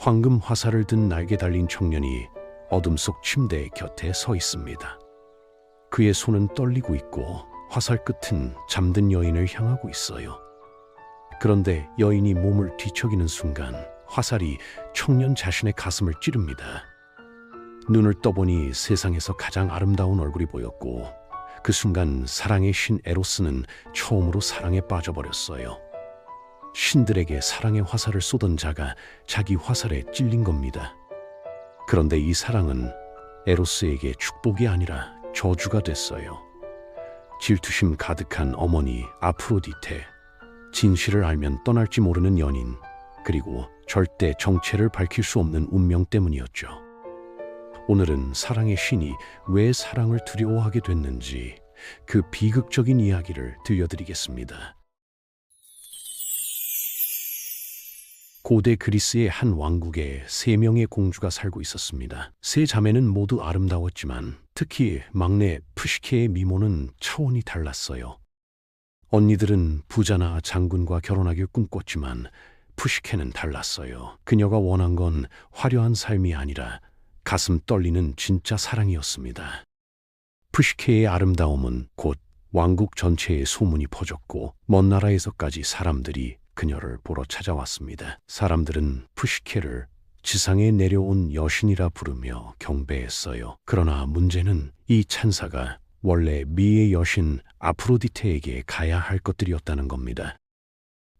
황금 화살을 든 날개 달린 청년이 어둠 속 침대 곁에 서 있습니다. 그의 손은 떨리고 있고 화살 끝은 잠든 여인을 향하고 있어요. 그런데 여인이 몸을 뒤척이는 순간 화살이 청년 자신의 가슴을 찌릅니다. 눈을 떠보니 세상에서 가장 아름다운 얼굴이 보였고 그 순간 사랑의 신 에로스는 처음으로 사랑에 빠져버렸어요. 신들에게 사랑의 화살을 쏘던 자가 자기 화살에 찔린 겁니다. 그런데 이 사랑은 에로스에게 축복이 아니라 저주가 됐어요. 질투심 가득한 어머니 아프로디테, 진실을 알면 떠날지 모르는 연인, 그리고 절대 정체를 밝힐 수 없는 운명 때문이었죠. 오늘은 사랑의 신이 왜 사랑을 두려워하게 됐는지 그 비극적인 이야기를 들려드리겠습니다. 고대 그리스의 한 왕국에 3명의 공주가 살고 있었습니다. 3자매는 모두 아름다웠지만 특히 막내 푸시케의 미모는 차원이 달랐어요. 언니들은 부자나 장군과 결혼하길 꿈꿨지만 푸시케는 달랐어요. 그녀가 원한 건 화려한 삶이 아니라 가슴 떨리는 진짜 사랑이었습니다. 푸시케의 아름다움은 곧 왕국 전체에 소문이 퍼졌고 먼 나라에서까지 사람들이 그녀를 보러 찾아왔습니다. 사람들은 푸시케를 지상에 내려온 여신이라 부르며 경배했어요. 그러나 문제는 이 찬사가 원래 미의 여신 아프로디테에게 가야 할 것들이었다는 겁니다.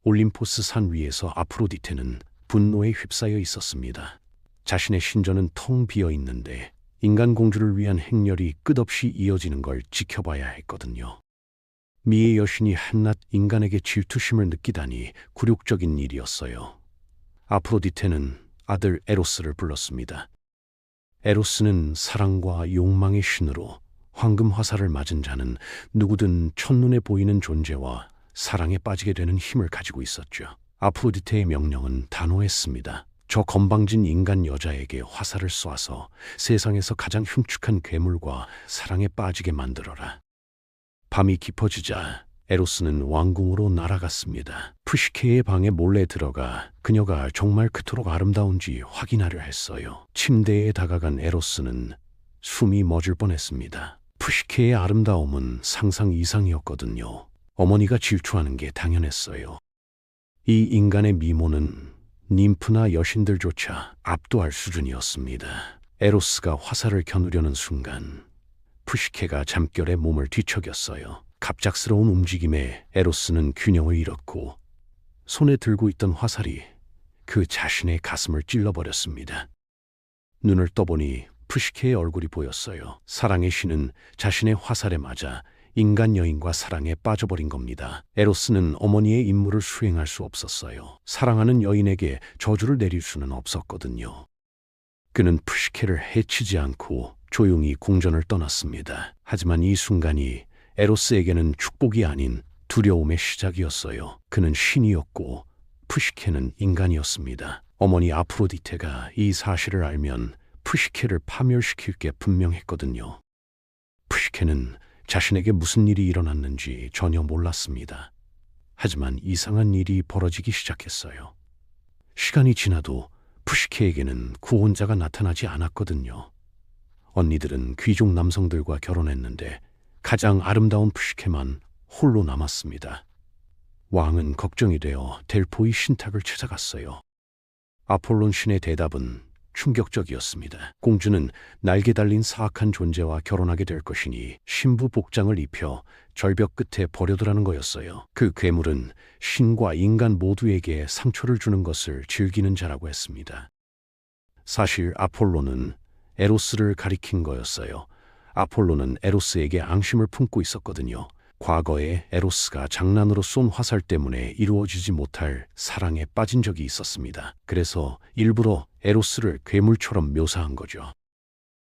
올림포스 산 위에서 아프로디테는 분노에 휩싸여 있었습니다. 자신의 신전은 텅 비어 있는데 인간 공주를 위한 행렬이 끝없이 이어지는 걸 지켜봐야 했거든요. 미의 여신이 한낱 인간에게 질투심을 느끼다니 굴욕적인 일이었어요. 아프로디테는 아들 에로스를 불렀습니다. 에로스는 사랑과 욕망의 신으로 황금 화살을 맞은 자는 누구든 첫눈에 보이는 존재와 사랑에 빠지게 되는 힘을 가지고 있었죠. 아프로디테의 명령은 단호했습니다. 저 건방진 인간 여자에게 화살을 쏴서 세상에서 가장 흉측한 괴물과 사랑에 빠지게 만들어라. 밤이 깊어지자 에로스는 왕궁으로 날아갔습니다. 푸시케의 방에 몰래 들어가 그녀가 정말 그토록 아름다운지 확인하려 했어요. 침대에 다가간 에로스는 숨이 멎을 뻔했습니다. 푸시케의 아름다움은 상상 이상이었거든요. 어머니가 질투하는 게 당연했어요. 이 인간의 미모는 님프나 여신들조차 압도할 수준이었습니다. 에로스가 화살을 겨누려는 순간 푸시케가 잠결에 몸을 뒤척였어요. 갑작스러운 움직임에 에로스는 균형을 잃었고 손에 들고 있던 화살이 그 자신의 가슴을 찔러버렸습니다. 눈을 떠보니 푸시케의 얼굴이 보였어요. 사랑의 신은 자신의 화살에 맞아 인간 여인과 사랑에 빠져버린 겁니다. 에로스는 어머니의 임무를 수행할 수 없었어요. 사랑하는 여인에게 저주를 내릴 수는 없었거든요. 그는 푸시케를 해치지 않고 조용히 궁전을 떠났습니다. 하지만 이 순간이 에로스에게는 축복이 아닌 두려움의 시작이었어요. 그는 신이었고 푸시케는 인간이었습니다. 어머니 아프로디테가 이 사실을 알면 푸시케를 파멸시킬 게 분명했거든요. 푸시케는 자신에게 무슨 일이 일어났는지 전혀 몰랐습니다. 하지만 이상한 일이 벌어지기 시작했어요. 시간이 지나도 푸시케에게는 구원자가 나타나지 않았거든요. 언니들은 귀족 남성들과 결혼했는데 가장 아름다운 푸시케만 홀로 남았습니다. 왕은 걱정이 되어 델포이 신탁을 찾아갔어요. 아폴론 신의 대답은 충격적이었습니다. 공주는 날개 달린 사악한 존재와 결혼하게 될 것이니 신부 복장을 입혀 절벽 끝에 버려두라는 거였어요. 그 괴물은 신과 인간 모두에게 상처를 주는 것을 즐기는 자라고 했습니다. 사실 아폴로는 에로스를 가리킨 거였어요. 아폴로는 에로스에게 앙심을 품고 있었거든요. 과거에 에로스가 장난으로 쏜 화살 때문에 이루어지지 못할 사랑에 빠진 적이 있었습니다. 그래서 일부러 에로스를 괴물처럼 묘사한 거죠.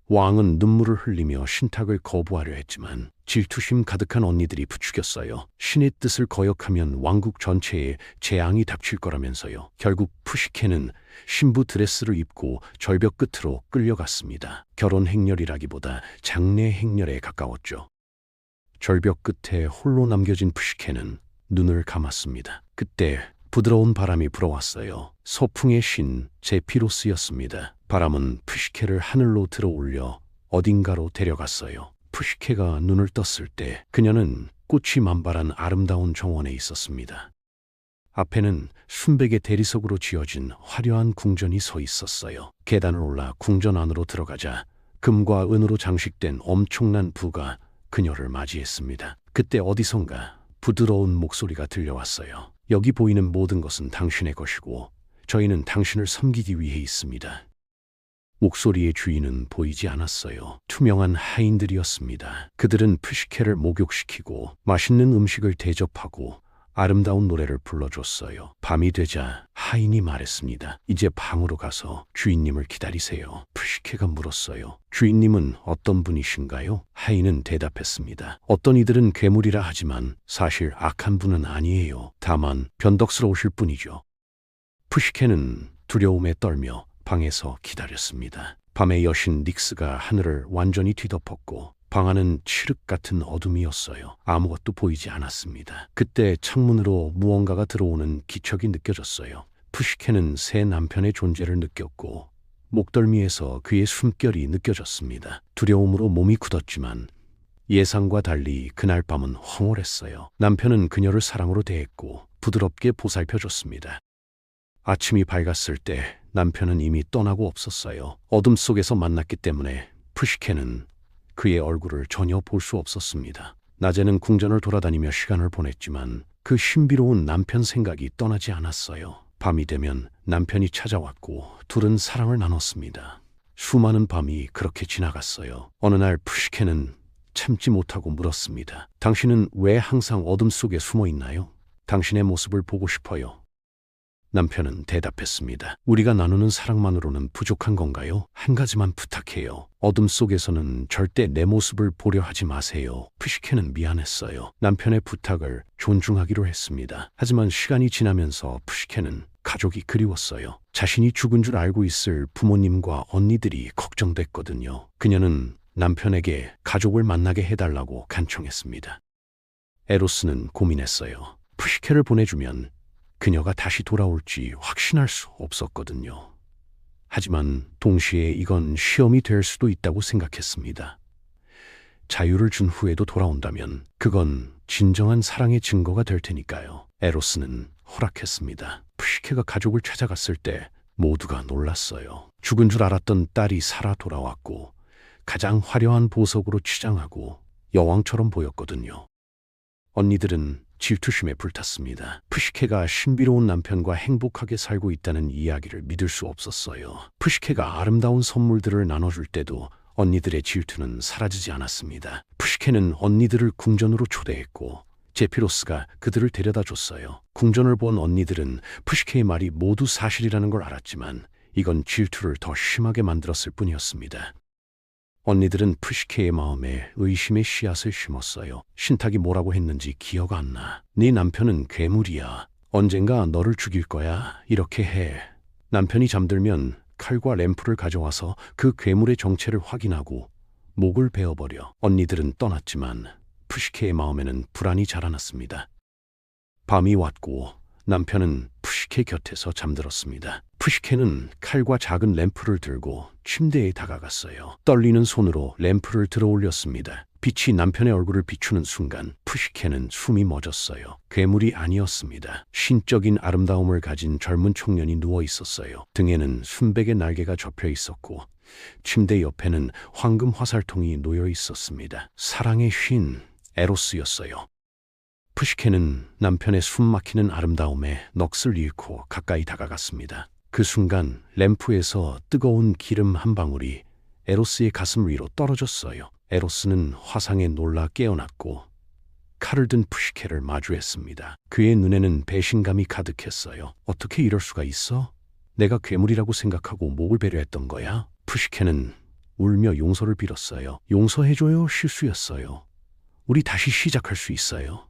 왕은 눈물을 흘리며 신탁을 거부하려 했지만 질투심 가득한 언니들이 부추겼어요. 신의 뜻을 거역하면 왕국 전체에 재앙이 닥칠 거라면서요. 결국 푸시케는 신부 드레스를 입고 절벽 끝으로 끌려갔습니다. 결혼 행렬이라기보다 장례 행렬에 가까웠죠. 절벽 끝에 홀로 남겨진 푸시케는 눈을 감았습니다. 그때 부드러운 바람이 불어왔어요. 소풍의 신 제피로스였습니다. 바람은 푸시케를 하늘로 들어올려 어딘가로 데려갔어요. 푸시케가 눈을 떴을 때 그녀는 꽃이 만발한 아름다운 정원에 있었습니다. 앞에는 순백의 대리석으로 지어진 화려한 궁전이 서 있었어요. 계단을 올라 궁전 안으로 들어가자 금과 은으로 장식된 엄청난 부가 그녀를 맞이했습니다. 그때 어디선가 부드러운 목소리가 들려왔어요. 여기 보이는 모든 것은 당신의 것이고 저희는 당신을 섬기기 위해 있습니다. 목소리의 주인은 보이지 않았어요. 투명한 하인들이었습니다. 그들은 푸시케를 목욕시키고 맛있는 음식을 대접하고 아름다운 노래를 불러줬어요. 밤이 되자 하인이 말했습니다. 이제 방으로 가서 주인님을 기다리세요. 푸시케가 물었어요. 주인님은 어떤 분이신가요? 하인은 대답했습니다. 어떤 이들은 괴물이라 하지만 사실 악한 분은 아니에요. 다만 변덕스러우실 뿐이죠. 푸시케는 두려움에 떨며 방에서 기다렸습니다. 밤의 여신 닉스가 하늘을 완전히 뒤덮었고 방 안은 칠흑 같은 어둠이었어요. 아무것도 보이지 않았습니다. 그때 창문으로 무언가가 들어오는 기척이 느껴졌어요. 푸시케는 새 남편의 존재를 느꼈고 목덜미에서 그의 숨결이 느껴졌습니다. 두려움으로 몸이 굳었지만 예상과 달리 그날 밤은 황홀했어요. 남편은 그녀를 사랑으로 대했고 부드럽게 보살펴줬습니다. 아침이 밝았을 때 남편은 이미 떠나고 없었어요. 어둠 속에서 만났기 때문에 푸시케는 그의 얼굴을 전혀 볼 수 없었습니다. 낮에는 궁전을 돌아다니며 시간을 보냈지만 그 신비로운 남편 생각이 떠나지 않았어요. 밤이 되면 남편이 찾아왔고 둘은 사랑을 나눴습니다. 수많은 밤이 그렇게 지나갔어요. 어느 날 푸시케는 참지 못하고 물었습니다. 당신은 왜 항상 어둠 속에 숨어 있나요? 당신의 모습을 보고 싶어요. 남편은 대답했습니다. 우리가 나누는 사랑만으로는 부족한 건가요? 한 가지만 부탁해요. 어둠 속에서는 절대 내 모습을 보려 하지 마세요. 푸시케는 미안했어요. 남편의 부탁을 존중하기로 했습니다. 하지만 시간이 지나면서 푸시케는 가족이 그리웠어요. 자신이 죽은 줄 알고 있을 부모님과 언니들이 걱정됐거든요. 그녀는 남편에게 가족을 만나게 해달라고 간청했습니다. 에로스는 고민했어요. 푸시케를 보내주면 그녀가 다시 돌아올지 확신할 수 없었거든요. 하지만 동시에 이건 시험이 될 수도 있다고 생각했습니다. 자유를 준 후에도 돌아온다면 그건 진정한 사랑의 증거가 될 테니까요. 에로스는 허락했습니다. 푸시케가 가족을 찾아갔을 때 모두가 놀랐어요. 죽은 줄 알았던 딸이 살아 돌아왔고 가장 화려한 보석으로 치장하고 여왕처럼 보였거든요. 언니들은 질투심에 불탔습니다. 푸시케가 신비로운 남편과 행복하게 살고 있다는 이야기를 믿을 수 없었어요. 푸시케가 아름다운 선물들을 나눠줄 때도 언니들의 질투는 사라지지 않았습니다. 푸시케는 언니들을 궁전으로 초대했고 제피로스가 그들을 데려다 줬어요. 궁전을 본 언니들은 푸시케의 말이 모두 사실이라는 걸 알았지만 이건 질투를 더 심하게 만들었을 뿐이었습니다. 언니들은 푸시케의 마음에 의심의 씨앗을 심었어요. 신탁이 뭐라고 했는지 기억 안 나. 네 남편은 괴물이야. 언젠가 너를 죽일 거야. 이렇게 해. 남편이 잠들면 칼과 램프를 가져와서 그 괴물의 정체를 확인하고 목을 베어버려. 언니들은 떠났지만 푸시케의 마음에는 불안이 자라났습니다. 밤이 왔고 남편은 푸시케 곁에서 잠들었습니다. 푸시케는 칼과 작은 램프를 들고 침대에 다가갔어요. 떨리는 손으로 램프를 들어 올렸습니다. 빛이 남편의 얼굴을 비추는 순간 푸시케는 숨이 멎었어요. 괴물이 아니었습니다. 신적인 아름다움을 가진 젊은 청년이 누워 있었어요. 등에는 순백의 날개가 접혀 있었고 침대 옆에는 황금 화살통이 놓여 있었습니다. 사랑의 신 에로스였어요. 푸시케는 남편의 숨막히는 아름다움에 넋을 잃고 가까이 다가갔습니다. 그 순간 램프에서 뜨거운 기름 한 방울이 에로스의 가슴 위로 떨어졌어요. 에로스는 화상에 놀라 깨어났고 칼을 든 푸시케를 마주했습니다. 그의 눈에는 배신감이 가득했어요. 어떻게 이럴 수가 있어? 내가 괴물이라고 생각하고 목을 베려했던 거야? 푸시케는 울며 용서를 빌었어요. 용서해줘요. 실수였어요. 우리 다시 시작할 수 있어요.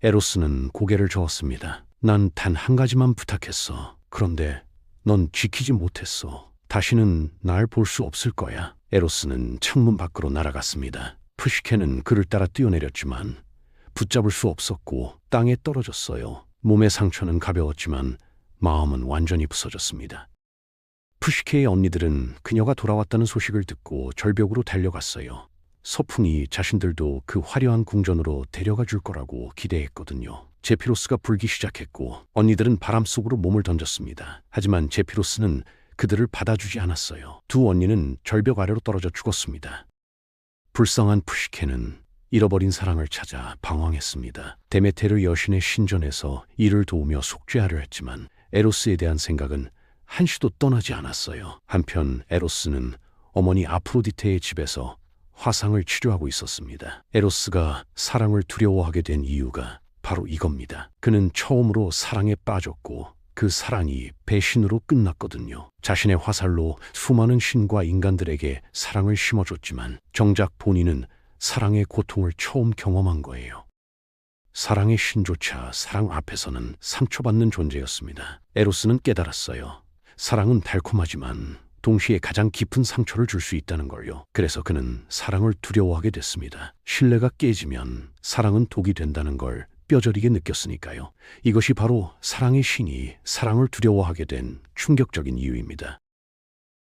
에로스는 고개를 저었습니다. 난 단 한 가지만 부탁했어. 그런데 넌 지키지 못했어. 다시는 날 볼 수 없을 거야. 에로스는 창문 밖으로 날아갔습니다. 푸시케는 그를 따라 뛰어내렸지만 붙잡을 수 없었고 땅에 떨어졌어요. 몸의 상처는 가벼웠지만 마음은 완전히 부서졌습니다. 푸시케의 언니들은 그녀가 돌아왔다는 소식을 듣고 절벽으로 달려갔어요. 서풍이 자신들도 그 화려한 궁전으로 데려가 줄 거라고 기대했거든요. 제피로스가 불기 시작했고 언니들은 바람 속으로 몸을 던졌습니다. 하지만 제피로스는 그들을 받아주지 않았어요. 두 언니는 절벽 아래로 떨어져 죽었습니다. 불쌍한 푸시케는 잃어버린 사랑을 찾아 방황했습니다. 데메테르 여신의 신전에서 이를 도우며 속죄하려 했지만 에로스에 대한 생각은 한시도 떠나지 않았어요. 한편 에로스는 어머니 아프로디테의 집에서 화상을 치료하고 있었습니다. 에로스가 사랑을 두려워하게 된 이유가 바로 이겁니다. 그는 처음으로 사랑에 빠졌고 그 사랑이 배신으로 끝났거든요. 자신의 화살로 수많은 신과 인간들에게 사랑을 심어줬지만 정작 본인은 사랑의 고통을 처음 경험한 거예요. 사랑의 신조차 사랑 앞에서는 상처받는 존재였습니다. 에로스는 깨달았어요. 사랑은 달콤하지만 동시에 가장 깊은 상처를 줄 수 있다는 걸요. 그래서 그는 사랑을 두려워하게 됐습니다. 신뢰가 깨지면 사랑은 독이 된다는 걸 뼈저리게 느꼈으니까요. 이것이 바로 사랑의 신이 사랑을 두려워하게 된 충격적인 이유입니다.